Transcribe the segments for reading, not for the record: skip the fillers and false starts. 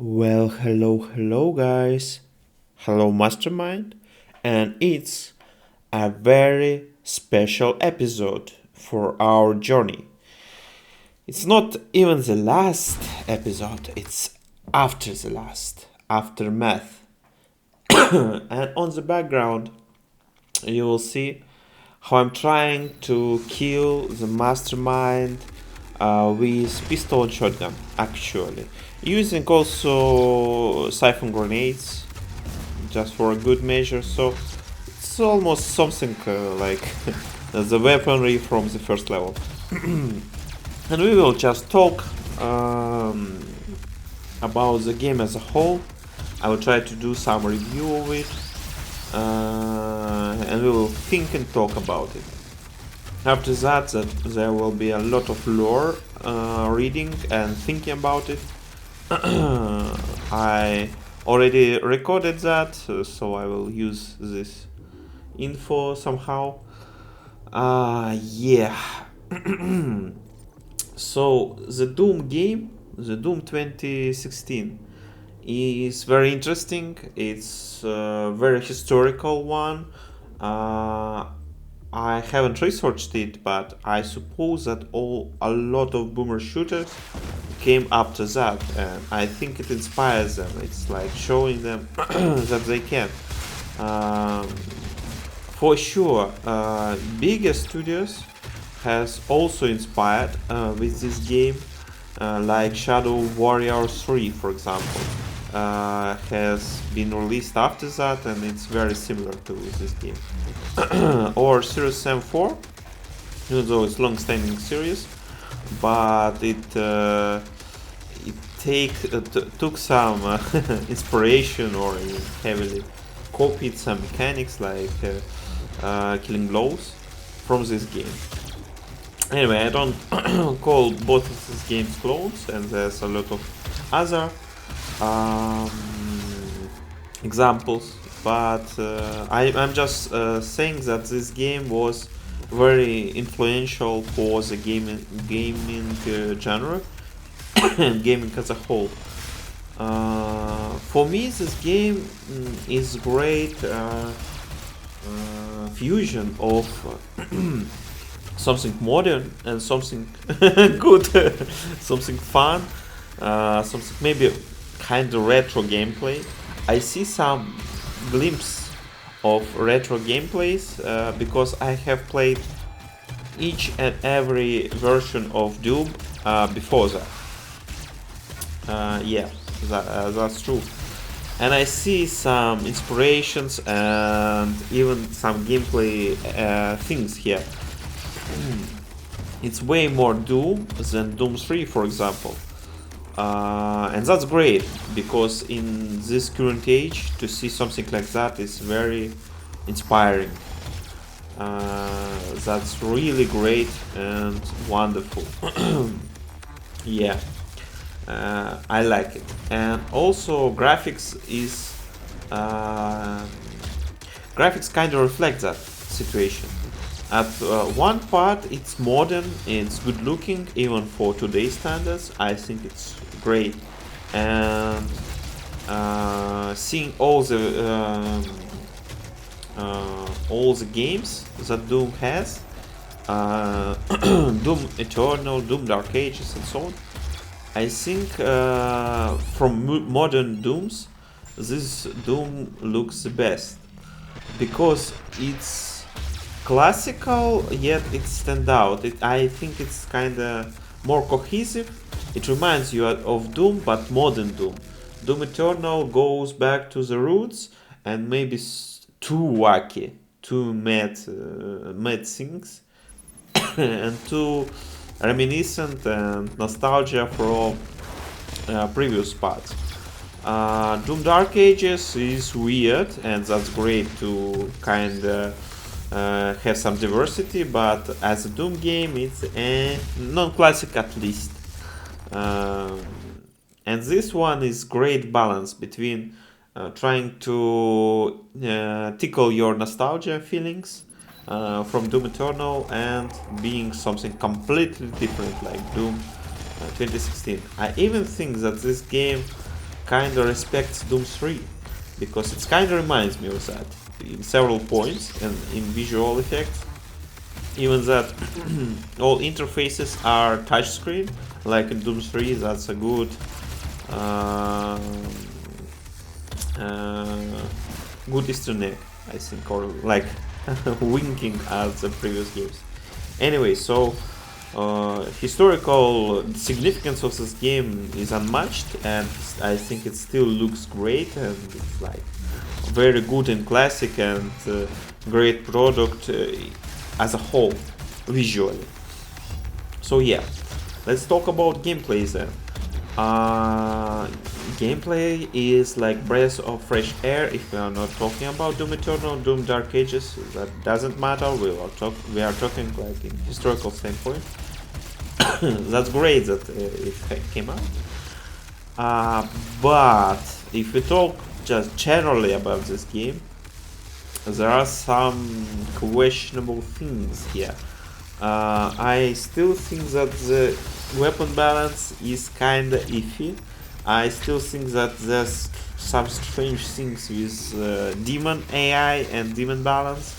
Well, hello, guys. Hello, mastermind. And it's a very special episode for our journey. It's not even the last episode, it's after the last, aftermath. And on the background, you will see how I'm trying to kill the mastermind with pistol and shotgun, actually. Using also siphon grenades, just for a good measure, so it's almost something like the weaponry from the first level. And we will just talk about the game as a whole. I will try to do some review of it, and we will think and talk about it. After that there will be a lot of lore reading and thinking about it. I already recorded that, so I will use this info somehow. Yeah. So the Doom game, the Doom 2016, is very interesting. It's a very historical one. Uh, I haven't researched it, but I suppose that a lot of boomer shooters came after that, and I think it inspires them. It's like showing them that they can. Um, for sure, bigger studios has also inspired with this game, like Shadow Warrior 3, for example, has been released after that, and it's very similar to this game. Or Serious Sam 4, even though it's long-standing series, but it took some inspiration, or heavily copied some mechanics like killing blows from this game. Anyway, I don't call both of these games clones, and there's a lot of other um, examples, but I'm just saying that this game was very influential for the gaming genre and gaming as a whole. For me, this game is great fusion of something modern and something good, something fun, something maybe kind of retro gameplay. I see some glimpse of retro gameplays because I have played each and every version of Doom before that. Yeah, that's true. And I see some inspirations and even some gameplay things here. It's way more Doom than Doom 3, for example. And that's great, because in this current age, to see something like that is very inspiring. That's really great and wonderful. Yeah, I like it. And also, uh, graphics kind of reflect that situation. At one part, it's modern, it's good looking, even for today's standards. I think it's great, and seeing all the games that Doom has, Doom Eternal, Doom Dark Ages, and so on. I think from modern Dooms, this Doom looks the best, because it's classical yet it stands out. I think it's kind of more cohesive. It reminds you of Doom, but modern Doom. Doom Eternal goes back to the roots and maybe too wacky, too mad things, and too reminiscent and nostalgia from previous parts. Doom Dark Ages is weird, and that's great to kind of have some diversity, but as a Doom game, it's non-classic at least. Um, and this one is great balance between trying to tickle your nostalgia feelings from Doom Eternal and being something completely different like Doom 2016. I even think that this game kinda respects Doom 3, because it kinda reminds me of that in several points and in visual effects. Even that all interfaces are touchscreen, like in Doom 3. That's a good good Easter egg, I think, or like winking at the previous games. Anyway, so historical significance of this game is unmatched, and I think it still looks great, and it's like very good and classic, and great product as a whole, visually. So yeah, let's talk about gameplay then. Gameplay is like breath of fresh air. If we are not talking about Doom Eternal, Doom Dark Ages, that doesn't matter. We are talking like in historical standpoint. That's great that it came out. But if we talk just generally about this game, there are some questionable things here. I still think that the weapon balance is kinda iffy. I still think that there's some strange things with demon AI and demon balance.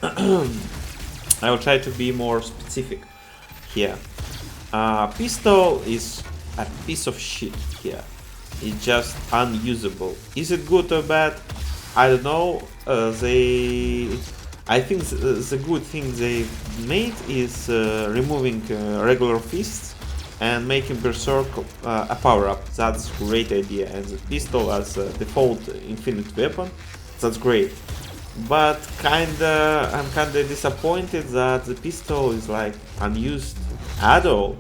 I will try to be more specific here. Pistol is a piece of shit here. It's just unusable. Is it good or bad? I don't know. I think the good thing they made is removing regular fists and making Berserk a power-up. That's a great idea, and the pistol as a default infinite weapon, that's great. But I'm kinda disappointed that the pistol is like unused at all.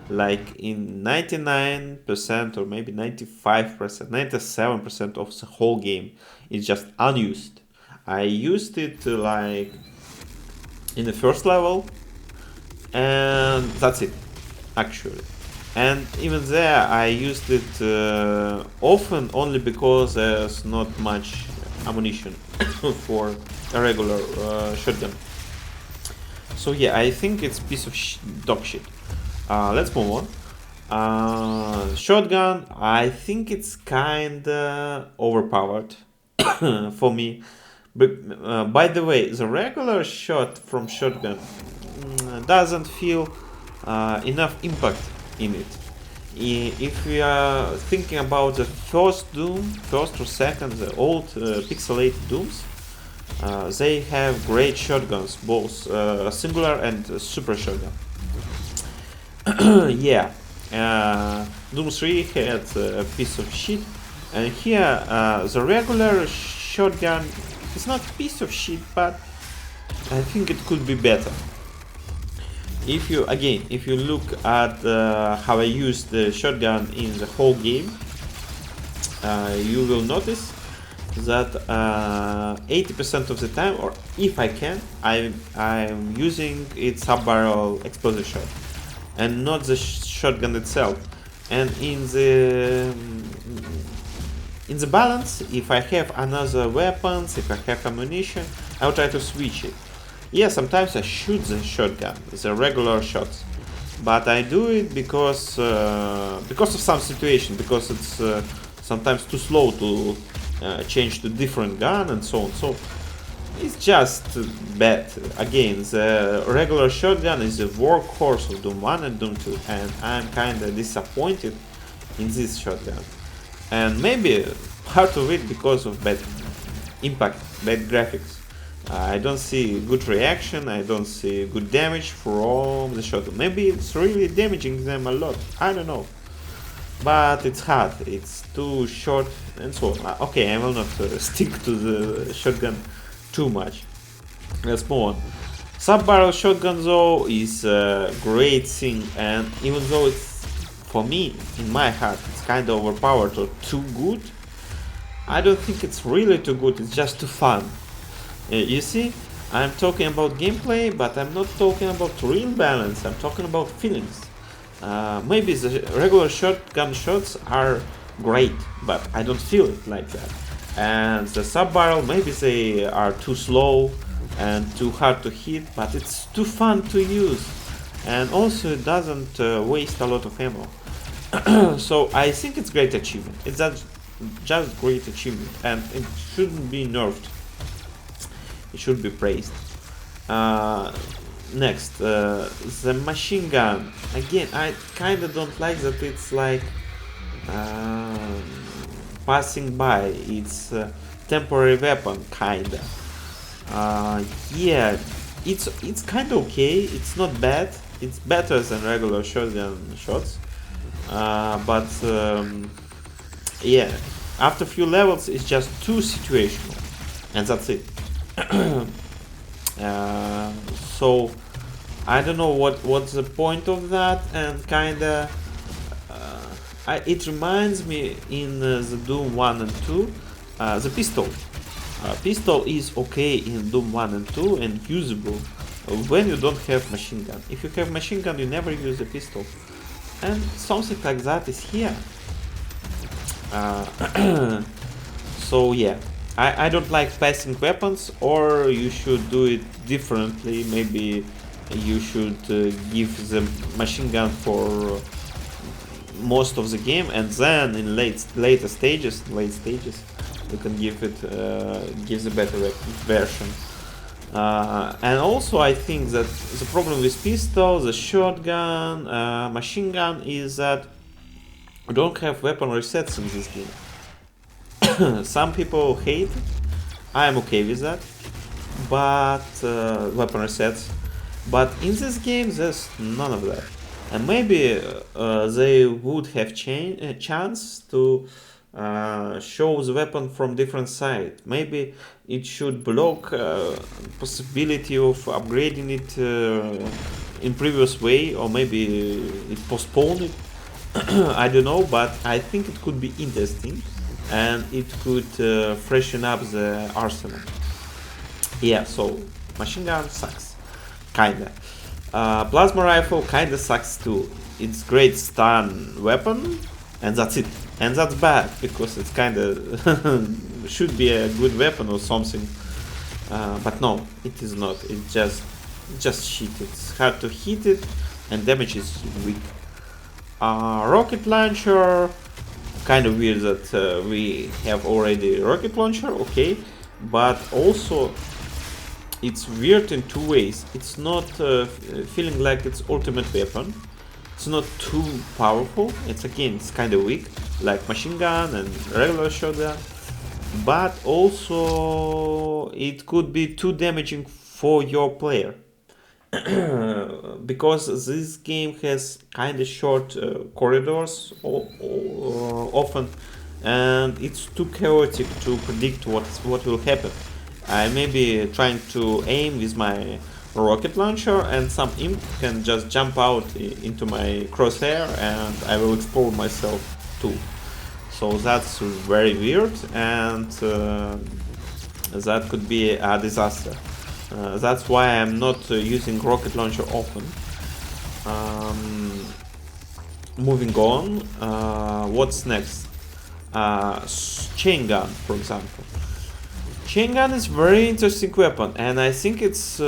Like in 99% or maybe 95%, 97% of the whole game is just unused. I used it like in the first level, and that's it, actually. And even there, I used it often only because there's not much ammunition for a regular shotgun. So yeah, I think it's a piece of dog shit. Let's move on. Shotgun, I think it's kinda overpowered for me. But by the way, the regular shot from shotgun doesn't feel enough impact in it. If we are thinking about the first Doom, first or second, the old pixelated Dooms, they have great shotguns, both singular and super shotgun. Yeah, Doom 3 had a piece of shit, and here the regular shotgun is not a piece of shit, but I think it could be better. If you look at how I use the shotgun in the whole game, you will notice that 80% of the time, or if I can, I'm using its sub-barrel explosive shot, and not the shotgun itself. And in the balance, if I have another weapons, if I have ammunition, I'll try to switch it. Yeah, sometimes I shoot the shotgun, the regular shots, but I do it because of some situation, because it's sometimes too slow to change to different gun and so on. So it's just bad. Again, the regular shotgun is the workhorse of Doom 1 and Doom 2, and I'm kinda disappointed in this shotgun. And maybe part of it because of bad impact, bad graphics. I don't see good reaction, I don't see good damage from the shotgun. Maybe it's really damaging them a lot, I don't know. But it's hard, it's too short and so on. Okay, I will not stick to the shotgun too much. Let's move on. Sub-barrel shotgun though is a great thing, and even though it's, for me, in my heart, it's kind of overpowered or too good, I don't think it's really too good, it's just too fun. You see, I'm talking about gameplay, but I'm not talking about real balance, I'm talking about feelings. Maybe the regular shotgun shots are great, but I don't feel it like that. And the sub-barrel, maybe they are too slow and too hard to hit, but it's too fun to use. And also it doesn't waste a lot of ammo. So I think it's great achievement. It's just great achievement, and it shouldn't be nerfed. It should be praised. Next, the machine gun. Again, I kinda don't like that it's like passing by. It's a temporary weapon, kinda. Yeah, it's kinda okay. It's not bad. It's better than regular shotgun shots. But yeah, after a few levels, it's just too situational, and that's it. So I don't know what's the point of that, and kinda it reminds me in the Doom 1 and 2, the pistol. Pistol is okay in Doom 1 and 2 and usable when you don't have machine gun. If you have machine gun, you never use a pistol, and something like that is here. So yeah, I don't like passing weapons, or you should do it differently. Maybe you should give the machine gun for most of the game, and then in late stages, you can give it give the better version. And also, I think that the problem with pistol, the shotgun, machine gun is that you don't have weapon resets in this game. Some people hate it. I am okay with that, but weapon resets. But in this game, there's none of that, and maybe they would have a chance to show the weapon from different side. Maybe it should block possibility of upgrading it in previous way, or maybe it postpone it. I don't know, but I think it could be interesting, and it could freshen up the arsenal. Yeah, so machine gun sucks, kinda. Plasma rifle kinda sucks too. It's great stun weapon, and that's it. And that's bad, because it's kinda should be a good weapon or something. But no, it is not. It's just shit. It's hard to hit it, and damage is weak. Rocket launcher, kind of weird that we have already rocket launcher, okay, but also it's weird in two ways. It's not feeling like it's ultimate weapon. It's not too powerful. It's kind of weak, like machine gun and regular shotgun. But also it could be too damaging for your player. Because this game has kind of short corridors often, and it's too chaotic to predict what will happen. I may be trying to aim with my rocket launcher, and some imp can just jump out into my crosshair, and I will explode myself too. So that's very weird, and that could be a disaster. That's why I'm not using rocket launcher often. Moving on, what's next? Chain gun, for example. Chain gun is very interesting weapon, and I think its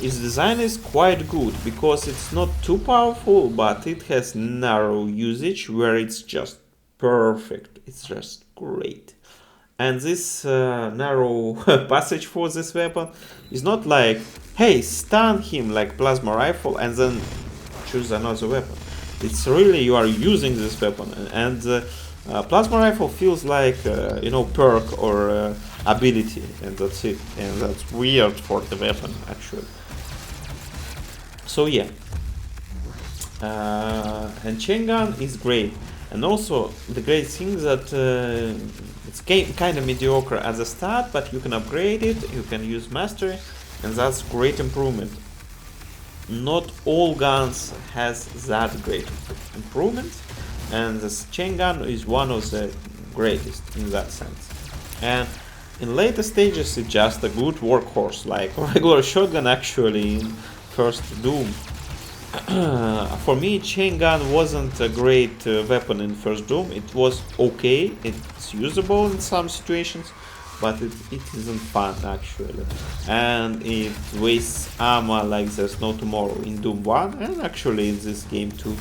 design is quite good, because it's not too powerful, but it has narrow usage where it's just perfect. It's just great. And this narrow passage for this weapon is not like, hey, stun him like plasma rifle and then choose another weapon. It's really you are using this weapon, and plasma rifle feels like perk or ability, and that's it. And that's weird for the weapon actually. So yeah, and chain gun is great, and also the great thing that it's kind of mediocre at the start, but you can upgrade it, you can use mastery, and that's great improvement. Not all guns has that great improvement, and the chain gun is one of the greatest in that sense. And in later stages, it's just a good workhorse, like regular shotgun actually in first Doom. For me, chain gun wasn't a great weapon in first Doom. It was okay, it's usable in some situations, but it isn't fun actually. And it wastes armor like there's no tomorrow in Doom 1, and actually in this game too.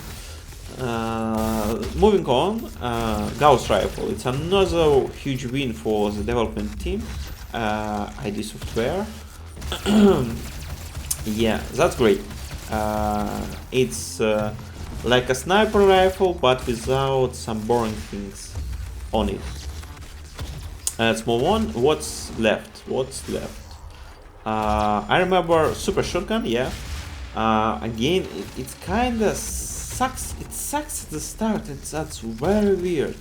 Moving on, Gauss Rifle. It's another huge win for the development team, ID Software. Yeah, that's great. It's like a sniper rifle, but without some boring things on it. Let's move on. What's left? I remember Super Shotgun, yeah. Again, it kinda sucks. It sucks at the start. That's very weird.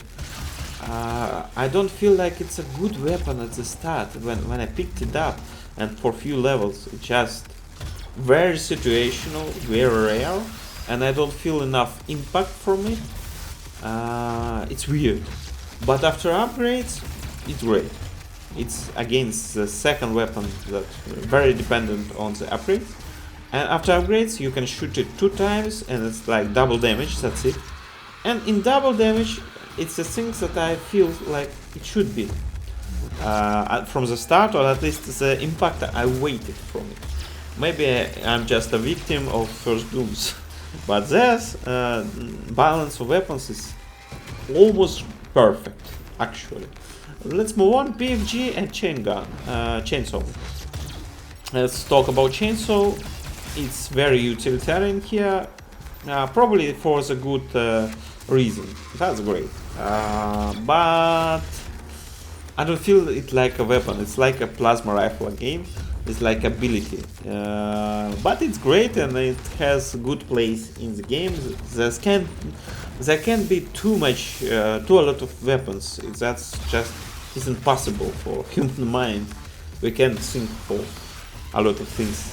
I don't feel like it's a good weapon at the start when I picked it up, and for few levels, it's just very situational, very rare, and I don't feel enough impact from it. It's weird, but after upgrades, it's great. It's against the second weapon that very dependent on the upgrades. And after upgrades, you can shoot it 2 times, and it's like double damage. That's it. And in double damage, it's the things that I feel like it should be from the start, or at least the impact I waited from it. Maybe I'm just a victim of first dooms, but this balance of weapons is almost perfect, actually. Let's move on. BFG and chainsaw. Let's talk about chainsaw. It's very utilitarian here, probably for the good reason. That's great, but I don't feel it like a weapon. It's like a plasma rifle again. It's like ability, but it's great and it has good place in the game. There can't be too a lot of weapons. That's just isn't possible for human mind. We can't think for a lot of things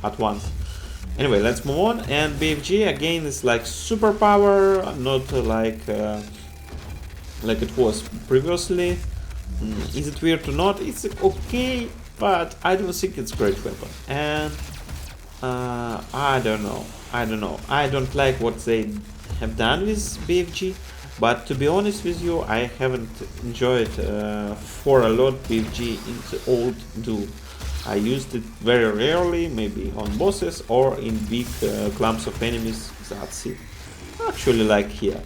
at once. Anyway, let's move on. And BFG again is like superpower, not like it was previously. Is it weird or not? It's okay, but I don't think it's a great weapon. And I don't know. I don't like what they have done with BFG. But to be honest with you, I haven't enjoyed for a lot BFG in the old Doom. I used it very rarely, maybe on bosses or in big clumps of enemies. That's it. Actually, like here.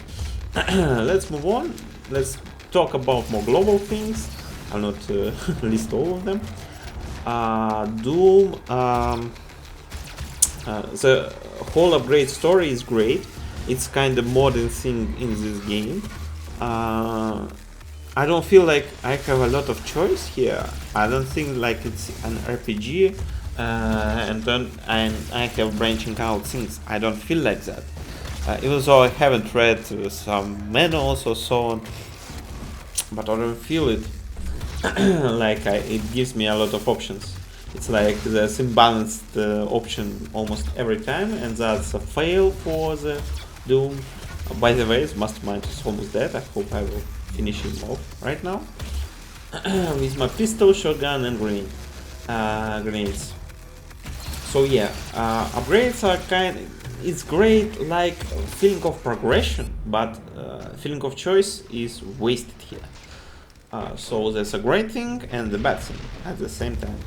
Let's move on. Let's talk about more global things. I'll not list all of them. Doom. The whole upgrade story is great. It's kind of modern thing in this game. I don't feel like I have a lot of choice here. I don't think like it's an RPG, and I have branching out things. I don't feel like that. Even though I haven't read some manuals or so on, but I don't feel it like it gives me a lot of options. It's like there's imbalanced option almost every time, and that's a fail for the Doom. By the way, the mastermind is almost dead. I hope I will finish him off right now with my pistol, shotgun, and grenades. So yeah, upgrades are it's great, like feeling of progression, but feeling of choice is wasted here. So that's a great thing and the bad thing at the same time.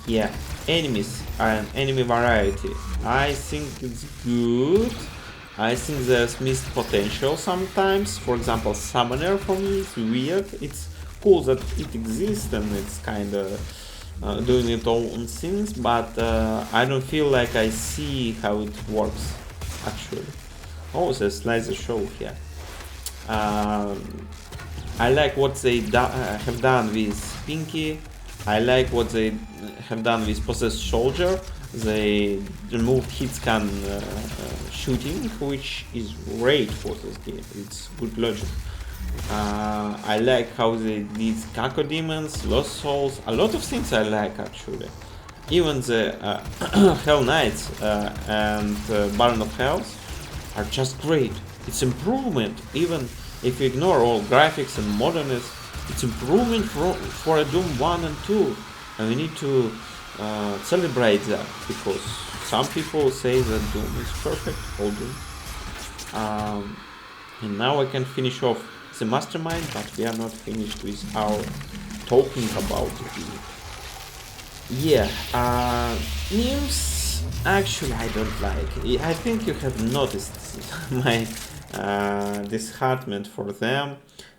Yeah, enemies and enemy variety. I think it's good. I think there's missed potential sometimes. For example, Summoner for me is weird. It's cool that it exists and it's kind of doing its own things, but I don't feel like I see how it works actually. Oh, there's laser show here. I like what they have done with Pinky. I like what they have done with Possessed Soldier. They removed hit scan shooting, which is great for this game. It's good logic. I like how they did Kako Demons, Lost Souls, a lot of things I like actually. Even the Hell Knights and Baron of Hells are just great. It's improvement, even if you ignore all graphics and modernness. It's improvement for a Doom 1 and 2, and we need to celebrate that, because some people say that Doom is perfect, all Doom. And now I can finish off the mastermind, but we are not finished with our talking about the game. Yeah, memes Actually, I don't like. I think you have noticed my disheartenment for them,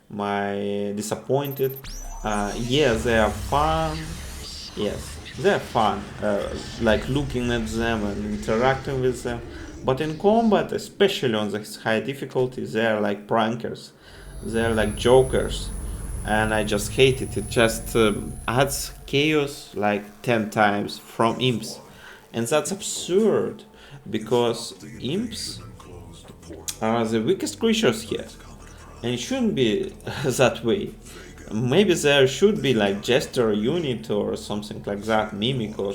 my disappointed. Yeah, they are fun. Yes, they're fun. Like looking at them and interacting with them. But in combat, especially on this high difficulty, they're like prankers. They're like jokers, and I just hate it. It just adds chaos like 10 times from imps. And that's absurd because imps are the weakest creatures here. And it shouldn't be that way. Maybe there should be like jester unit or something like that, mimic or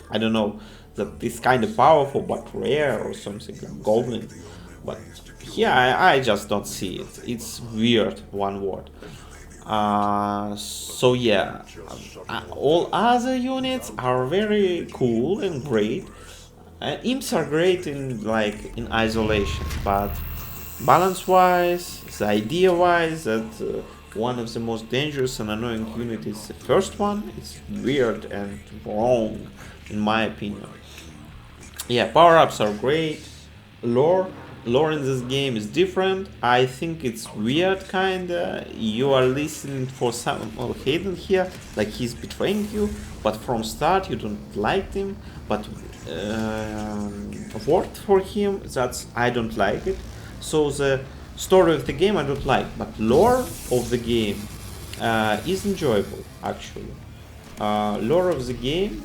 I don't know, that is kind of powerful but rare or something like goblin. But yeah, I just don't see it. It's weird, one word. So yeah, all other units are very cool and great. Imps are great in like in isolation, but balance-wise, the idea-wise, that one of the most dangerous and annoying units is the first one. It's weird and wrong, in my opinion. Yeah, power-ups are great. Lore, lore in this game is different. I think it's weird, kinda. You are listening for some Hayden here, like he's betraying you, but from start you don't like him. But worked for him, that's I don't like it. So the story of the game I don't like, but lore of the game is enjoyable actually. Lore of the game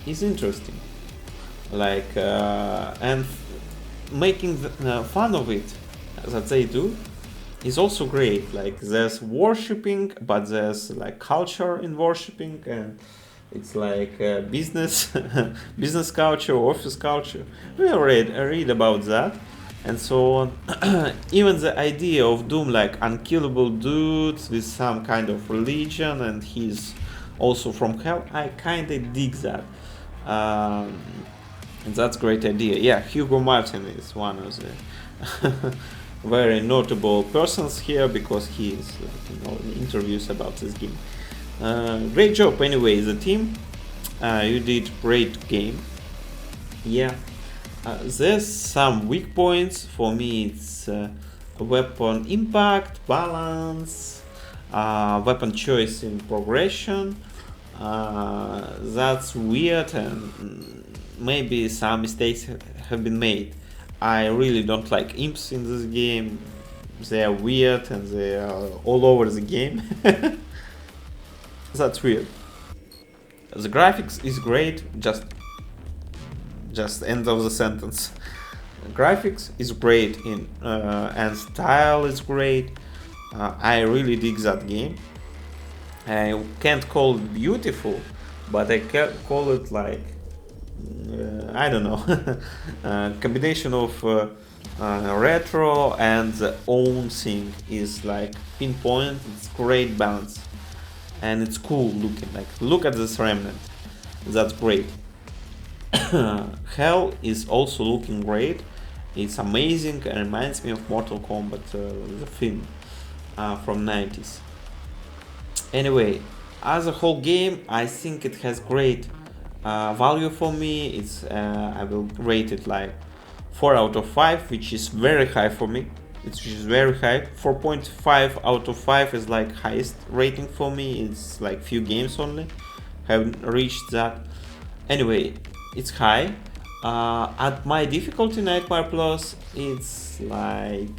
is interesting, like and making fun of it that they do is also great. Like there's worshipping, but there's like culture in worshipping, and it's like business, business culture, office culture. We read about that, and so on. Even the idea of Doom like unkillable dudes with some kind of religion, and he's also from hell. I kinda dig that. Um, and that's a great idea. Yeah, Hugo Martin is one of the very notable persons here because he is in interviews about this game. Great job anyway, the team. You did great game. Yeah. There's some weak points for me. It's weapon impact, balance, weapon choice in progression. That's weird, and maybe some mistakes have been made. I really don't like imps in this game. They are weird and they are all over the game. That's weird. The graphics is great. Just end of the sentence. Graphics is great in and style is great. I really dig that game. I can't call it beautiful, but I can call it like I don't know, combination of retro and the own thing is like pinpoint. It's great balance and it's cool looking. Like look at this remnant, that's great. Hell is also looking great. It's amazing and reminds me of Mortal Kombat, the film from 90s. Anyway, as a whole game, I think it has great value for me. It's I will rate it like 4 out of 5, which is very high for me. It's very high. 4.5 out of 5 is like highest rating for me. It's like few games only have reached that. Anyway, it's high. At my difficulty Nightmare Plus, it's like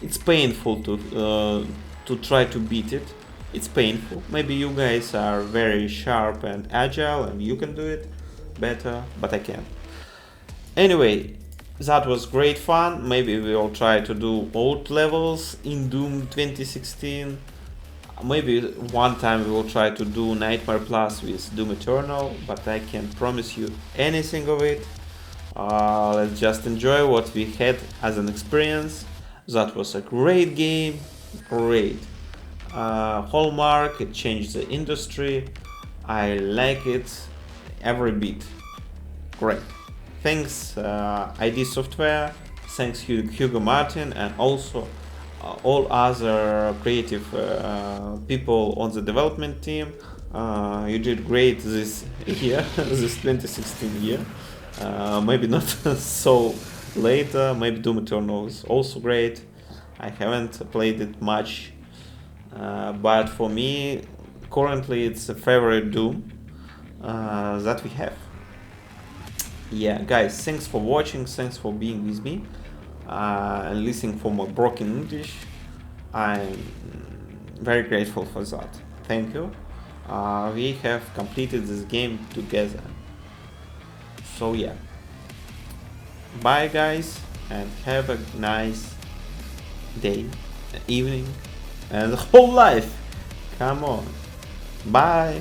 it's painful to try to beat it. It's painful. Maybe you guys are very sharp and agile and you can do it better, but I can't. Anyway, that was great fun. Maybe we'll try to do old levels in Doom 2016. Maybe one time we will try to do Nightmare Plus with Doom Eternal, but I can't promise you anything of it. Let's just enjoy what we had as an experience. That was a great game, great. Hallmark, it changed the industry. I like it every bit. Great. Thanks ID Software, thanks Hugo Martin, and also all other creative people on the development team. You did great this year, this 2016 year. Maybe not so later. Maybe Doom Eternal is also great. I haven't played it much, but for me, currently it's a favorite Doom that we have. Yeah, guys, thanks for watching. Thanks for being with me and listening for my broken English. I'm very grateful for that. Thank you. We have completed this game together. So yeah, bye guys, and have a nice day, evening, and whole life. Come on, bye.